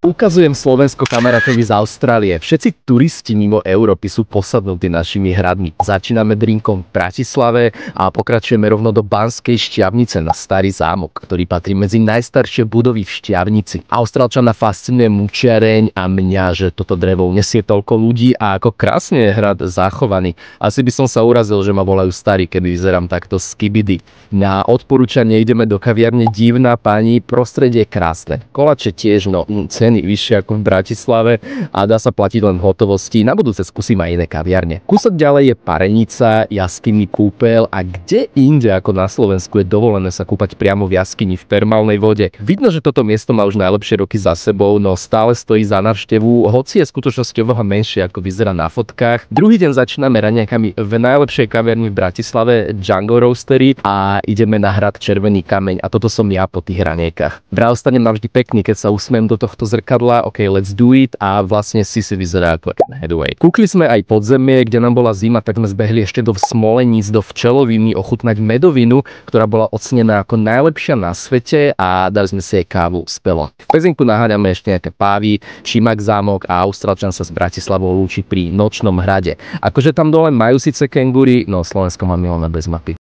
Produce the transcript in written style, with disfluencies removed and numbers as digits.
Ukazujem Slovensko kamarátovi z Austrálie. Všetci turisti mimo Európy sú posadnutí našimi hradmi. Začíname drinkom v Bratislave a pokračujeme rovno do Banskej Štiavnice na Starý zámok, ktorý patrí medzi najstaršie budovy v Štiavnici. Austrálčana fascinuje mučiareň a mňa, že toto drevo nesie toľko ľudí a ako krásne je hrad zachovaný. Asi by som sa urazil, že ma volajú starý, keď vyzerám takto skibidi. Na odporúčanie ideme do kaviarne Divná pani, prostredie krásne. Koláče tiež, no ceny vyššie ako v Bratislave a dá sa platiť len v hotovosti. Na budúce skúsim aj iné kaviarne. Kúsok ďalej je Parenica, jaskyný kúpeľ a kde inde ako na Slovensku je dovolené sa kúpať priamo v jaskyni v termálnej vode. Vidno, že toto miesto má už najlepšie roky za sebou, no stále stojí za návštevu, hoci je v skutočnosti oveľa menšie ako vyzerá na fotkách. Druhý deň začíname raňajkami v najlepšej kaviarni v Bratislave Django Roastery a ideme na hrad Červený kameň a toto som ja po tých raňajkách. Vraj ostanem navždy pekný, keď sa usmiem do tohto zrkadla, ok, let's do it a vlastne si vyzerá ako headway. Kúkli sme aj podzemie, kde nám bola zima, tak sme zbehli ešte do Smoleníc, do včeloviny ochutnať medovinu, ktorá bola ocenená ako najlepšia na svete a dali sme si aj kávu z Pelon. V Pezinku naháňame ešte nejaké pávy, Šimak zámok a Austrálčan sa s Bratislavou lúči pri Nočnom hrade. Akože tam dole majú síce kengúry, no Slovensko má milé bez mapy.